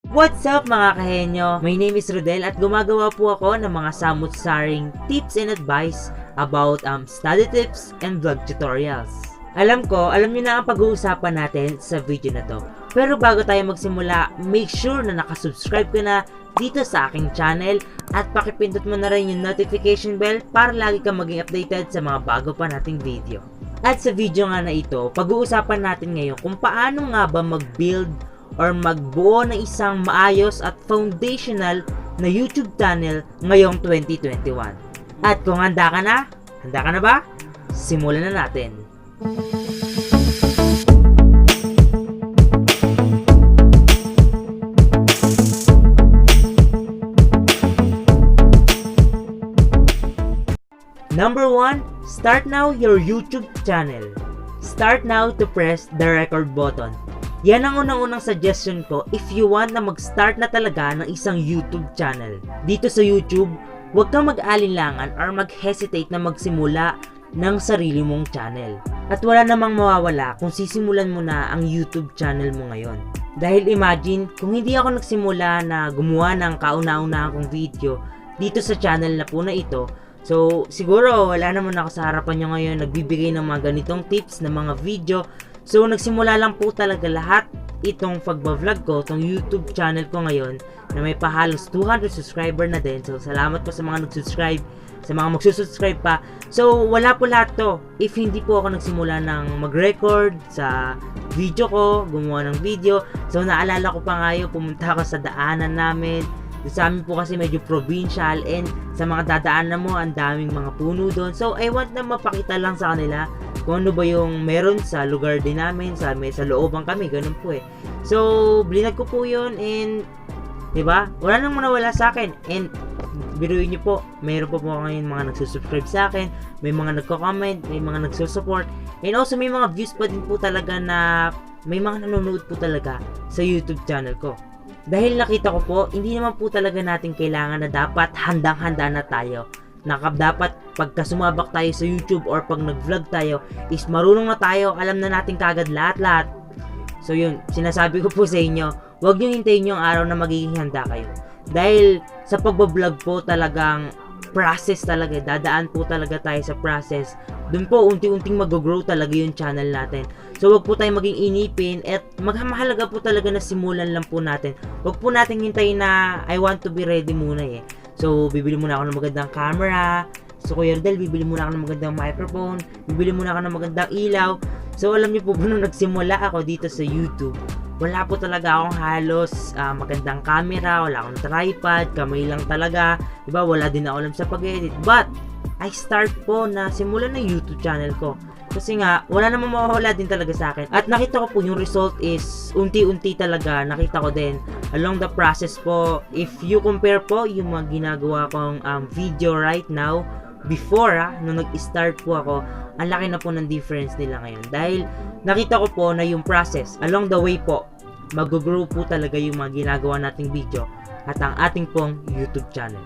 What's up mga kahenyo? My name is Rodel at gumagawa po ako ng mga samut-saring tips and advice about study tips and vlog tutorials. Alam nyo na ang pag-uusapan natin sa video na to. Pero bago tayo magsimula, make sure na nakasubscribe ka na dito sa aking channel at pakipindot mo na rin yung notification bell para lagi kang maging updated sa mga bago pa nating video. At sa video nga na ito, pag-uusapan natin ngayon kung paano nga ba mag-build or magbuo ng isang maayos at foundational na YouTube channel ngayong 2021. At kung handa ka na ba? Simulan na natin. Number 1, start now your YouTube channel. Start now to press the record button. Yan ang unang-unang suggestion ko if you want na mag-start na talaga ng isang YouTube channel. Dito sa YouTube, huwag kang mag-alinlangan or mag-hesitate na magsimula ng sarili mong channel. At wala namang mawawala kung sisimulan mo na ang YouTube channel mo ngayon. Dahil imagine, kung hindi ako nagsimula na gumawa ng kauna-unahang kong video dito sa channel na po na ito, so siguro wala naman ako sa harapan nyo ngayon nagbibigay ng mga ganitong tips na mga video. So, nagsimula lang po talaga lahat itong pagbablog ko, itong YouTube channel ko ngayon na may pahalos 200 subscriber na din. So, salamat po sa mga nag-subscribe, sa mga magsusubscribe pa. So, wala po lahat to if hindi po ako nagsimula ng mag-record sa video ko, gumawa ng video. So, naalala ko pa nga yun, pumunta ako sa daanan namin. Sa amin po kasi medyo provincial and sa mga dadaanan mo, ang daming mga puno doon. So, I want na mapakita lang sa kanila kung ano ba yung meron sa lugar din namin, sa looban kami, ganun po eh. So, blinag ko po yun and, diba? Wala nang manawala sa akin. And, biruin nyo po, mayroon po ngayon mga nagsusubscribe sa akin, may mga nagko-comment, may mga nagsusupport, and also may mga views pa din po talaga na may mga nanonood po talaga sa YouTube channel ko. Dahil nakita ko po, hindi naman po talaga natin kailangan na dapat handang-handa na tayo. Dapat pagka sumabak tayo sa YouTube or pag nag-vlog tayo is marunong na tayo, alam na natin kagad lahat-lahat. So yun, sinasabi ko po sa inyo, huwag nyo hintayin yung araw na magiging handa kayo. Dahil sa pagbablog po talagang process talaga, dadaan po talaga tayo sa process. Doon po unti-unting mag-grow talaga yung channel natin. So wag po tayong maging inipin at mahalaga po talaga na simulan lang po natin. Wag po nating hintayin na I want to be ready muna eh. So bibili muna ako ng magandang camera. So Kuya Rodel, bibili muna ako ng magandang microphone. Bibili muna ako ng magandang ilaw. So alam niyo po nung nagsimula ako dito sa YouTube, wala po talaga akong halos magandang camera, wala akong tripod, kamay lang talaga. Diba, wala din ako alam sa pag-edit. But, I start po na simulan ng YouTube channel ko. Kasi nga, wala namang mawawala din talaga sa akin. At nakita ko po yung result is unti-unti talaga. Nakita ko din along the process po. If you compare po yung mga ginagawa kong video right now, before nung nag-start po ako, ang laki na po ng difference nila ngayon. Dahil nakita ko po na yung process, along the way po, mag-grow po talaga yung mga ginagawa nating video at ang ating pong YouTube channel.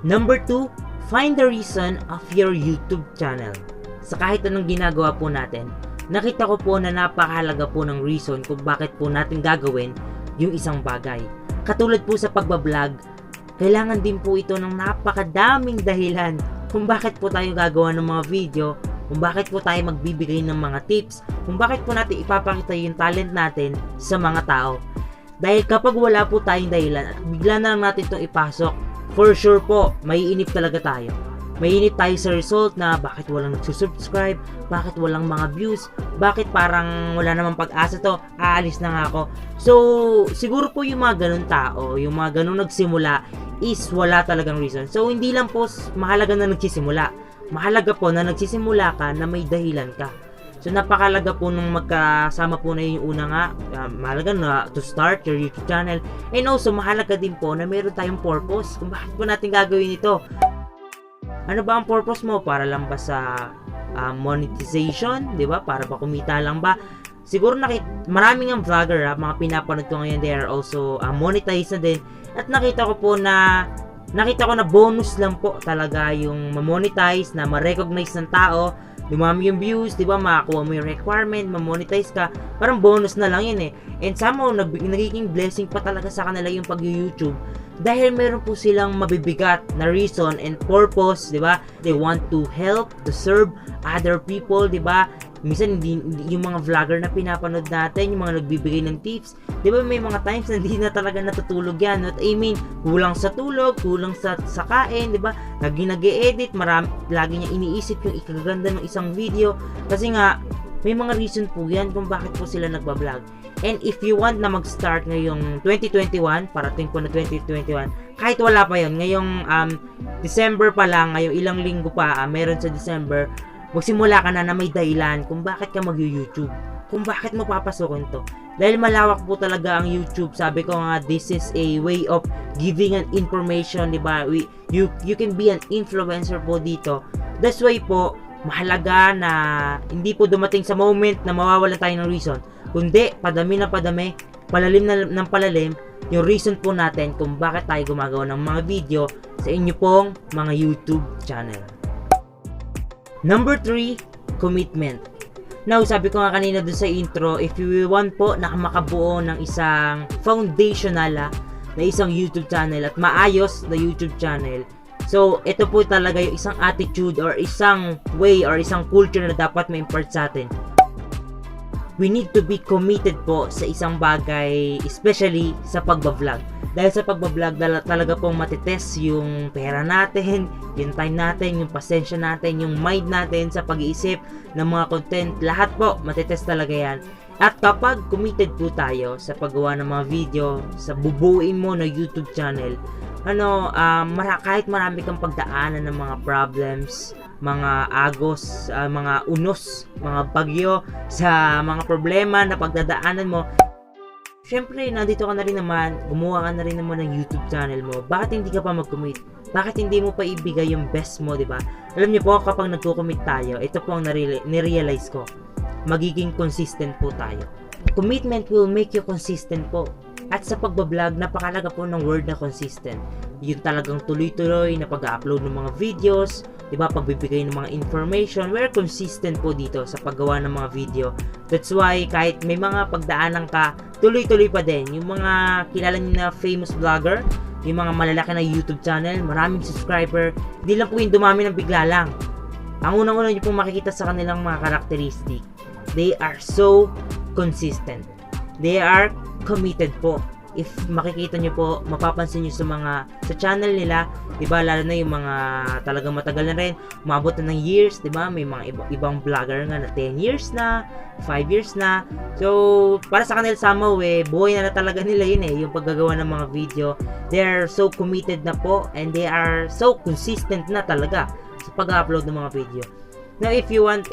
Number 2, find the reason of your YouTube channel. Sa kahit anong ginagawa po natin, nakita ko po na napakahalaga po ng reason kung bakit po natin gagawin yung isang bagay. Katulad po sa pagbablog, kailangan din po ito ng napakadaming dahilan kung bakit po tayo gagawa ng mga video, kung bakit po tayo magbibigay ng mga tips, kung bakit po natin ipapakita yung talent natin sa mga tao. Dahil kapag wala po tayong dahilan at bigla na lang natin itong ipasok, for sure po, maiinip talaga tayo. Maiinip tayo sa result na bakit walang nagsusubscribe, bakit walang mga views, bakit parang wala namang pag-asa to, aalis na nga ako. So, siguro po yung mga ganun tao, yung mga ganun nagsimula is wala talagang reason. So, hindi lang po mahalaga na nagsisimula. Mahalaga po na nagsisimula ka na may dahilan ka. So, napakalaga po nung magkasama po na yung una nga, mahalaga na to start your YouTube channel. And also, mahalaga din po na meron tayong purpose kung bakit po natin gagawin ito. Ano ba ang purpose mo? Para lang ba sa monetization? Diba? Para ba kumita lang ba? Siguro maraming ang vlogger, mga pinapanood ko ngayon, they are also monetized na din. At nakita ko na bonus lang po talaga yung ma-monetize, na ma-recognize ng tao dumami yung views, di ba, makakuha mo yung requirement, mamonetize ka, parang bonus na lang yun eh. And somehow, nagiging blessing pa talaga sa kanila yung pag-YouTube dahil meron po silang mabibigat na reason and purpose, di ba? They want to help, to serve other people, di ba? Minsan, hindi, yung mga vlogger na pinapanood natin, yung mga nagbibigay ng tips, di ba may mga times na hindi na talaga natutulog yan. What I mean, kulang sa tulog, kulang sa kain, di ba? Lagi nag-e-edit, lagi niya iniisip yung ikaganda ng isang video. Kasi nga, may mga reason po yan kung bakit po sila nagbablog. And if you want na mag-start ngayong 2021, parating po na 2021, kahit wala pa yon, ngayong December pa lang, ngayong ilang linggo pa, meron sa December, magsimula ka na may dahilan kung bakit ka mag-YouTube, kung bakit mo papasokin to. Dahil malawak po talaga ang YouTube. Sabi ko nga, this is a way of giving an information, di ba? You can be an influencer po dito. That's why po, mahalaga na hindi po dumating sa moment na mawawalan tayo ng reason, kundi padami na padami, palalim na ng palalim, yung reason po natin kung bakit tayo gumagawa ng mga video sa inyo pong mga YouTube channel. Number 3, commitment. Now, sabi ko nga kanina doon sa intro, if you want po na makabuo ng isang foundational na isang YouTube channel at maayos na YouTube channel, so ito po talaga yung isang attitude or isang way or isang culture na dapat ma-impart sa atin. We need to be committed po sa isang bagay, especially sa pagbablog. Dahil sa pagbablog, talaga pong matitest yung pera natin, yung time natin, yung pasensya natin, yung mind natin sa pag-iisip ng mga content. Lahat po, matitest talaga yan. At kapag committed po tayo sa paggawa ng mga video, sa bubuuin mo na YouTube channel, kahit marami kang pagdaanan ng mga problems, mga agos, mga unos, mga bagyo, sa mga problema na pagdadaanan mo, syempre, nandito ka na rin naman, gumawa ka na rin naman ng YouTube channel mo. Bakit hindi ka pa mag-commit? Bakit hindi mo pa ibigay yung best mo, di ba? Alam niyo po, kapag nagko-commit tayo, ito po ang nirealize ko. Magiging consistent po tayo. Commitment will make you consistent po. At sa pagbablog, napakalaga po ng word na consistent. Yung talagang tuloy-tuloy na pag-upload ng mga videos, diba, pagbibigay ng mga information, we're consistent po dito sa paggawa ng mga video. That's why, kahit may mga pagdaanan ka, tuloy-tuloy pa din. Yung mga kilala niyo na famous vlogger, yung mga malalaki na YouTube channel, maraming subscriber, hindi lang po yung dumami ng bigla lang. Ang unang-una niyo pong makikita sa kanilang mga karakteristik, they are so consistent. They are committed po. If makikita nyo po, mapapansin nyo sa channel nila, diba, lalo na yung mga talagang matagal na rin, umabot na ng years, diba, may mga ibang vlogger nga na 10 years na, 5 years na. So, para sa kanila somehow buhay na talaga nila yun yung paggagawa ng mga video. They are so committed na po, and they are so consistent na talaga sa pag-upload ng mga video. Now, if you want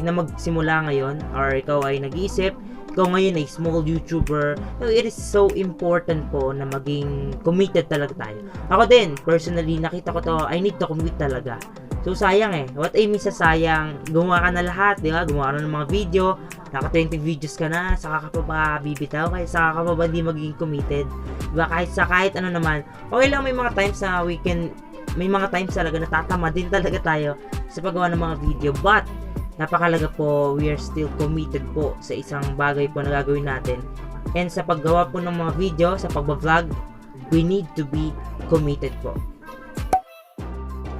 na magsimula ngayon, or ikaw ay nag-iisip, ikaw ngayon ay small YouTuber, so it is so important po na maging committed talaga tayo. Ako din, personally, nakita ko to, I need to commit talaga. So, sayang What I mean sa sayang, gumawa ka na lahat, di ba? Gumawa ka na ng mga video, naka 20 videos ka na, saka ka pa ba bibitaw? Saka ka pa ba di magiging committed? Diba? Kahit ano naman, okay lang, may mga times na may mga times talaga natatama din talaga tayo sa paggawa ng mga video, but napakalaga po, we are still committed po sa isang bagay po na gagawin natin. And sa paggawa po ng mga video, sa pagbablog, we need to be committed po.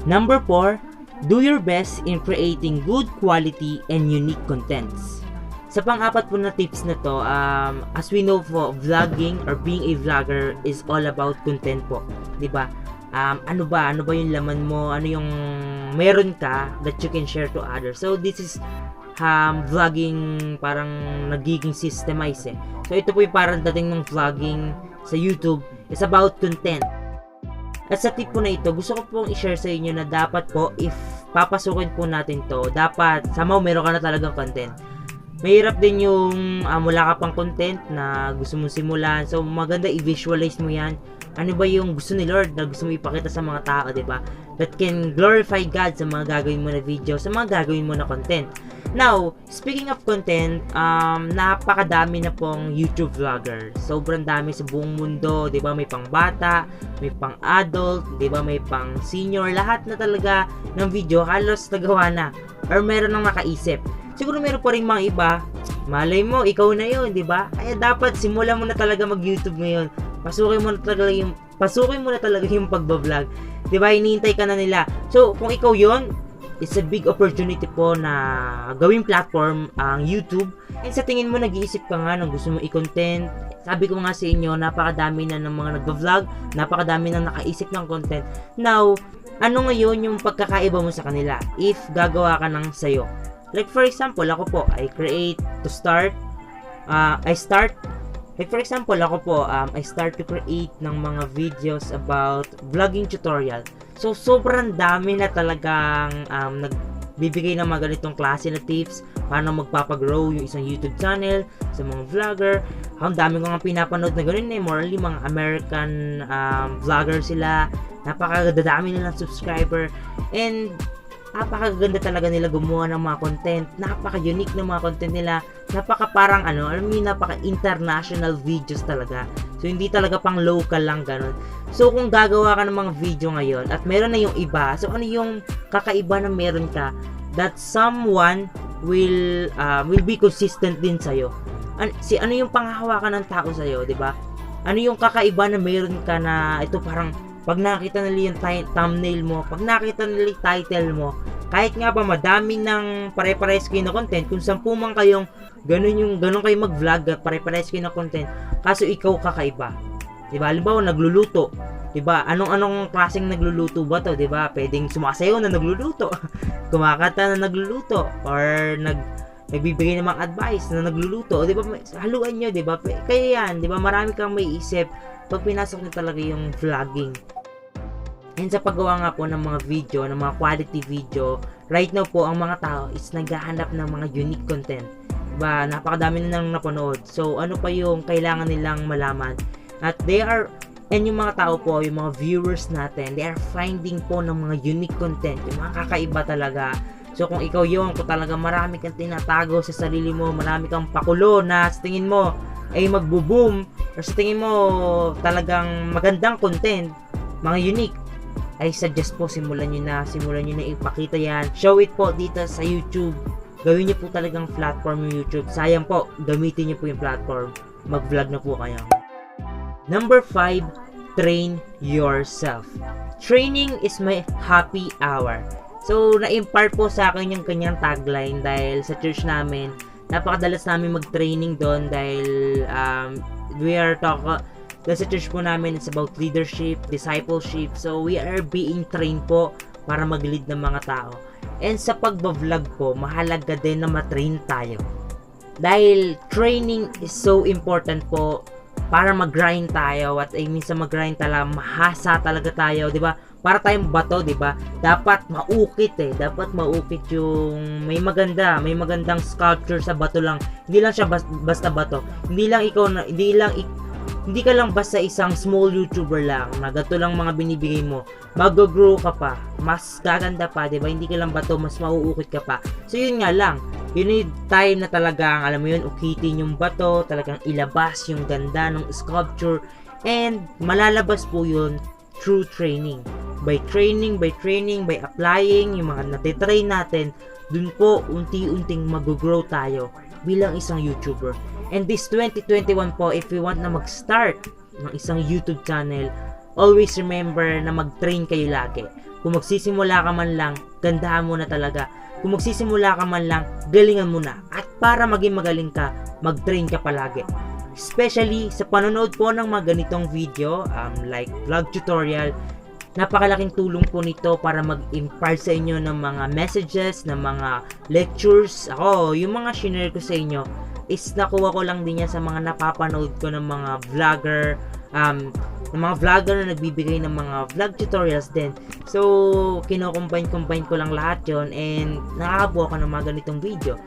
Number 4, do your best in creating good quality and unique contents. Sa pang-apat po na tips na to, as we know po, vlogging or being a vlogger is all about content po. Diba? Ano ba yung laman mo, ano yung meron ka that you can share to others. So this is vlogging parang nagiging systemized So ito po yung parang dating ng vlogging sa YouTube is about content. At sa tip po na ito, gusto ko pong i-share sa inyo na dapat po, if papasukin po natin to, dapat somehow meron ka na talagang content. Mahirap din yung wala ka pang content na gusto mong simulan. So maganda i-visualize mo yan. Ano ba yung gusto ni Lord na gusto mo ipakita sa mga tao, diba? That can glorify God sa mga gagawin mo na video, sa mga gagawin mo na content. Now, speaking of content, napakadami na pong YouTube vlogger. Sobrang dami sa buong mundo, 'di ba? May pang bata, may pang adult, 'di ba? May pang senior, lahat na talaga ng video halos nagawa na or meron nang nakaisip. Siguro meron pa ring mga iba, malay mo ikaw na 'yon, 'di ba? Kaya dapat simulan mo na talaga mag-YouTube ngayon. Pasukin mo na talaga yung pagba-vlog. 'Di ba? Hinihintay ka na nila. So, kung ikaw 'yon, it's a big opportunity po na gawing platform ang YouTube. And sa tingin mo, nag-iisip ka nga ng gusto mo i-content. Sabi ko nga sa inyo, napakadami na ng mga nagba-vlog, napakadami na nakaisip ng content. Now, ano ngayon yung pagkakaiba mo sa kanila if gagawa ka ng sayo? Like for example, ako po, I start to create ng mga videos about vlogging tutorial. So, sobrang dami na talagang nagbibigay ng mga ganitong klase na tips paano magpapagrow yung isang YouTube channel sa mga vlogger. Ang dami ko nga pinapanood na ganun morally mga American vlogger sila. Napakadami nilang subscriber and napakaganda talaga nila gumawa ng mga content. Napaka-unique ng mga content nila. Napaka-parang napaka-international videos talaga. So, hindi talaga pang local lang ganun. So, kung gagawa ka ng mga video ngayon at meron na yung iba, so ano yung kakaiba na meron ka that someone will be consistent din sa'yo? Ano yung panghahawakan ng tao sa'yo, di ba? Ano yung kakaiba na meron ka na ito parang pag nakita nila yung thumbnail mo, pag nakita nila yung title mo, kahit nga ba madami ng pare-pares kayo na content, kung 10 man kayong ganun kayo mag-vlog, pare-pares kayo na content, kaso ikaw kakaiba. Diba? Halimbawa, nagluluto. Diba? Anong klaseng nagluluto ba to? Diba? Pwedeng sumasayaw na nagluluto. Kumakanta na nagluluto. Or nagbibigay ng mga advice na nagluluto. Diba? Haluan nyo, diba? Kaya yan, diba? Marami kang may isip pag pinasok nyo talaga yung vlogging. And sa paggawa nga po ng mga video, ng mga quality video, right now po, ang mga tao is naghahanap ng mga unique content. Diba? Napakadami na nang napanood. So, ano pa yung kailangan nilang malaman? At yung mga tao po, yung mga viewers natin, they are finding po ng mga unique content, yung mga kakaiba talaga. So, kung ikaw kung talaga marami kang tinatago sa sarili mo, marami kang pakulo na sa tingin mo ay magbo-boom, or sa tingin mo talagang magandang content, mga unique, I suggest po simulan nyo na ipakita yan. Show it po dito sa YouTube. Gawin nyo po talagang platform yung YouTube. Sayang po, gamitin nyo po yung platform. Mag-vlog na po kayo. Number 5, train yourself. Training is my happy hour. So, na-impart po sa akin yung kanyang tagline dahil sa church namin, napakadalas namin mag-training doon dahil sa church po namin, it's about leadership, discipleship. So, we are being trained po para mag-lead ng mga tao. And sa pagbablog po, mahalaga din na matrain tayo. Dahil training is so important po para mag-grind tayo. At minsan mag-grind talaga, mahasa talaga tayo, di ba? Para tayong bato, di ba? Dapat maukit Dapat maukit yung may magandang sculpture sa bato lang. Hindi lang siya basta bato. Hindi ka lang basta isang small YouTuber lang na gato lang mga binibigay mo. Mag-grow ka pa, mas gaganda pa, diba? Hindi ka lang bato, mas mauukit ka pa. So yun nga lang, you need time na talagang, alam mo yun, ukitin yung bato, talagang ilabas yung ganda ng sculpture, and malalabas po yun through training. By applying yung mga natitrain natin, dun po unti-unting mag-grow tayo bilang isang YouTuber. And this 2021 po, if we want na mag-start ng isang YouTube channel, always remember na mag-train kayo lagi. Kung magsisimula ka man lang, gandahan mo na talaga. Kung magsisimula ka man lang, galingan mo na. At para maging magaling ka, mag-train ka palagi. Especially sa panonood po ng mga ganitong video, like vlog tutorial, napakalaking tulong po nito para mag-impart sa inyo ng mga messages, ng mga lectures. Ako, yung mga shinare ko sa inyo, is nakuha ko lang din yan sa mga napapanood ko ng mga vlogger, na nagbibigay ng mga vlog tutorials din. So, kino-combine ko lang lahat yon and nakakabuo ko ng mga ganitong video.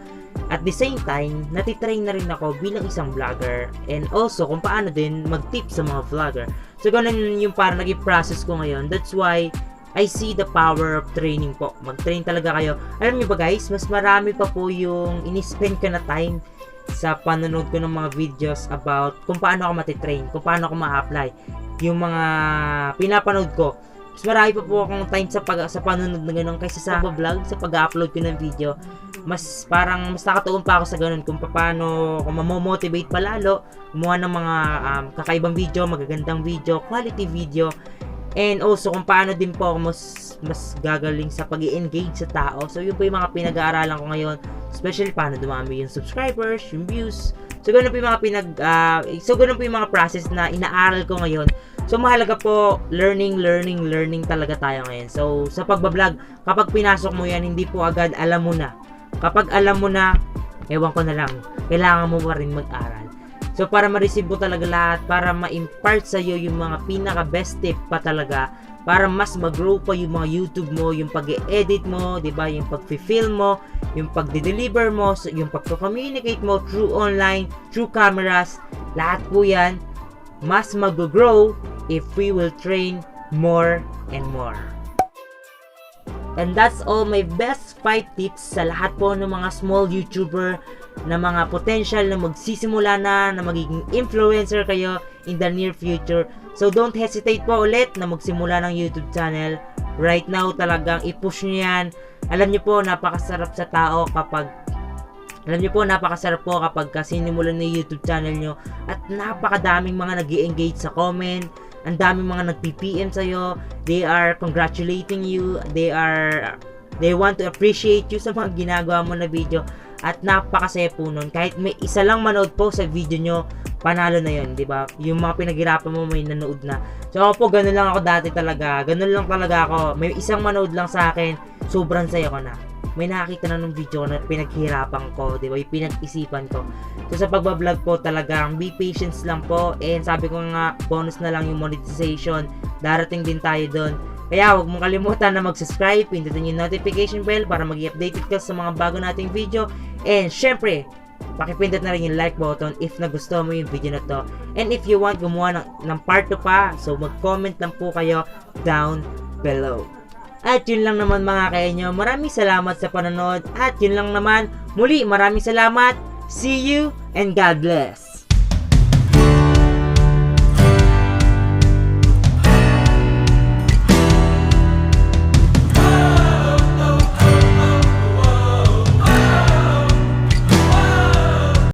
At the same time, natitrain na rin ako bilang isang vlogger and also kung paano din mag-tip sa mga vlogger. So ganun yung parang naging process ko ngayon. That's why I see the power of training po. Mag-train talaga kayo. Alam niyo ba guys, mas marami pa po yung ini-spend ko na time sa panonood ko ng mga videos about kung paano ako matitrain, kung paano ako ma-apply yung mga pinapanood ko. Mas marami pa po akong time sa panonood na ganun kaysa sa vlog, sa pag-upload ko ng video. Mas nakatuon pa ako sa ganun kung paano ako mamomotivate pa lalo, gumawa ng mga kakaibang video, magagandang video, quality video. And also kung paano din po ako mas gagaling sa pag-i-engage sa tao. So yun po yung mga pinag-aaralan ko ngayon, especially paano dumami yung subscribers, yung views. So ganun po yung mga process na inaaral ko ngayon. So mahalaga po learning talaga tayo ngayon. So sa pagbablog, kapag pinasok mo yan, hindi po agad alam mo na. Kapag alam mo na, ewan ko na lang, kailangan mo pa rin mag-aral. So para ma-receive mo talaga lahat, para ma-impart sa iyo yung mga pinaka best tip pa talaga, para mas mag-grow pa yung mga YouTube mo, yung pag-e-edit mo, 'di ba? Yung pag-film mo, yung pag-deliver mo, yung pag-communicate mo through online, through cameras, lahat po 'yan mas mag-grow if we will train more and more. And that's all my best 5 tips sa lahat po ng mga small YouTuber na mga potential na magsisimula na magiging influencer kayo in the near future. So don't hesitate po ulit na magsimula ng YouTube channel. Right now talagang i-push nyo yan. Alam nyo po, napakasarap sa tao kapag sinimulan ng YouTube channel nyo at napakadaming mga nag-i-engage sa comment. Ang daming mga nag-PM sa'yo. They are congratulating you. They want to appreciate you sa mga ginagawa mo na video. At napakasaya po nun. Kahit may isa lang manood po sa video nyo, panalo na yun, di ba? Yung mga pinaghirapan mo may nanood na. So ako po, ganun lang ako dati talaga. Ganun lang talaga ako. May isang manood lang sa akin, sobrang saya ko na. May nakakita na ng video na pinaghirapan ko, di ba? Yung pinag-isipan ko. So sa pagbablog po talagang be patient lang po. And sabi ko nga, bonus na lang yung monetization. Darating din tayo doon. Kaya huwag mong kalimutan na mag-subscribe, pindutin yung notification bell para maging updated ka sa mga bago nating video. And syempre, pakipindot na rin yung like button if nagustuhan mo yung video na to. And if you want gumawa ng part 2 pa, so mag-comment lang po kayo down below. At yun lang naman mga KaHenyo, maraming salamat sa panonood. At yun lang naman, muli maraming salamat. See you and God bless.